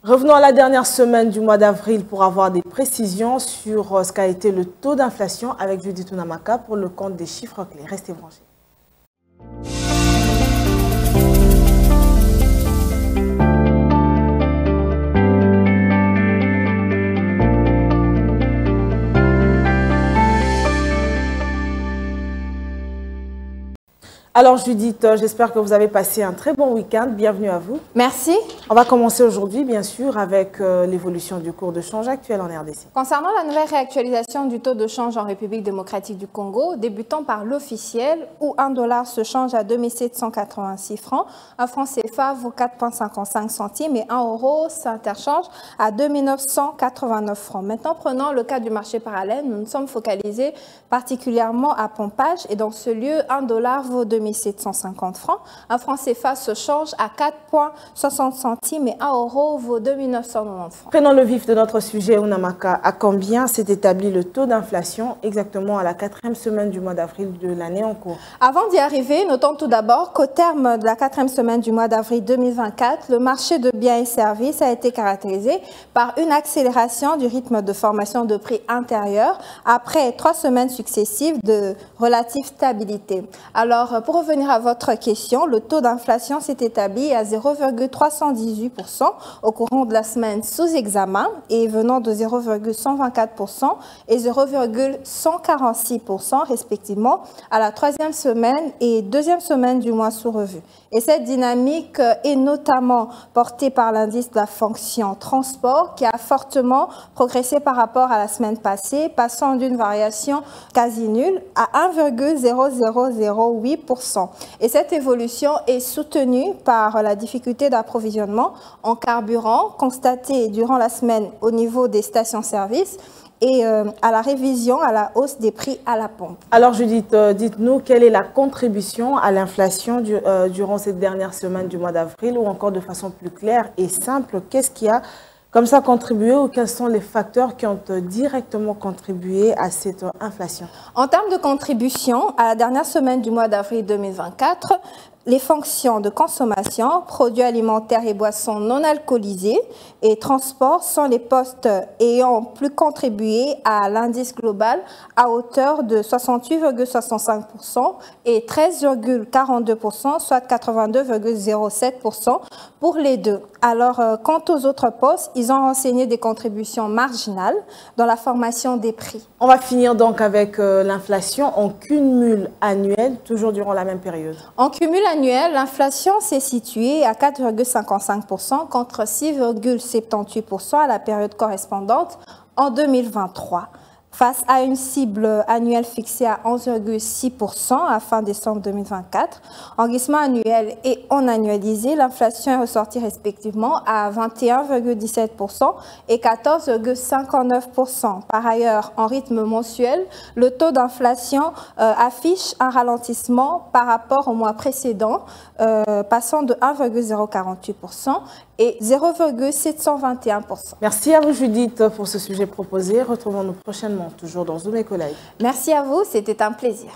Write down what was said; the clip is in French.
Revenons à la dernière semaine du mois d'avril pour avoir des précisions sur ce qu'a été le taux d'inflation avec Judith Unamaka pour le compte des chiffres clés. Restez branchés. Alors Judith, j'espère que vous avez passé un très bon week-end. Bienvenue à vous. Merci. On va commencer aujourd'hui, bien sûr, avec l'évolution du cours de change actuel en RDC. Concernant la nouvelle réactualisation du taux de change en République démocratique du Congo, débutant par l'officiel, où $1 se change à 2786 francs, un franc CFA vaut 4,55 centimes et €1 s'interchange à 2989 francs. Maintenant, prenons le cas du marché parallèle. Nous nous sommes focalisés particulièrement à Pompage et dans ce lieu, $1 vaut 2750 francs. Un franc CFA se change à 4,60 centimes et €1 vaut 2990 francs. Prenons le vif de notre sujet, Unamaka. À combien s'est établi le taux d'inflation exactement à la 4e semaine du mois d'avril de l'année en cours? Avant d'y arriver, notons tout d'abord qu'au terme de la 4e semaine du mois d'avril 2024, le marché de biens et services a été caractérisé par une accélération du rythme de formation de prix intérieur après 3 semaines successives de relative stabilité. Alors, pour revenir à votre question, le taux d'inflation s'est établi à 0,318% au courant de la semaine sous examen et venant de 0,124% et 0,146% respectivement à la 3e semaine et 2e semaine du mois sous revue. Et cette dynamique est notamment portée par l'indice de la fonction transport qui a fortement progressé par rapport à la semaine passée, passant d'une variation quasi nulle à 1,0008%. Et cette évolution est soutenue par la difficulté d'approvisionnement en carburant constatée durant la semaine au niveau des stations-service et à la révision à la hausse des prix à la pompe. Alors Judith, dites-nous quelle est la contribution à l'inflation durant cette dernière semaine du mois d'avril ou encore de façon plus claire et simple, qu'est-ce qui a comme ça contribué ou quels sont les facteurs qui ont directement contribué à cette inflation? En termes de contribution, à la dernière semaine du mois d'avril 2024, les fonctions de consommation, produits alimentaires et boissons non alcoolisés et transports sont les postes ayant plus contribué à l'indice global à hauteur de 68,65% et 13,42%, soit 82,07% pour les deux. Alors, quant aux autres postes, ils ont renseigné des contributions marginales dans la formation des prix. On va finir donc avec l'inflation en cumul annuel, toujours durant la même période. En cumul annuel, l'inflation s'est située à 4,55% contre 6,78% à la période correspondante en 2023. Face à une cible annuelle fixée à 11,6% à fin décembre 2024, en glissement annuel et en annualisé, l'inflation est ressortie respectivement à 21,17% et 14,59%. Par ailleurs, en rythme mensuel, le taux d'inflation affiche un ralentissement par rapport au mois précédent, passant de 1,048% et 0,721%. Merci à vous Judith pour ce sujet proposé. Retrouvons-nous prochainement, toujours dans Zoom Eco Live. Merci à vous, c'était un plaisir.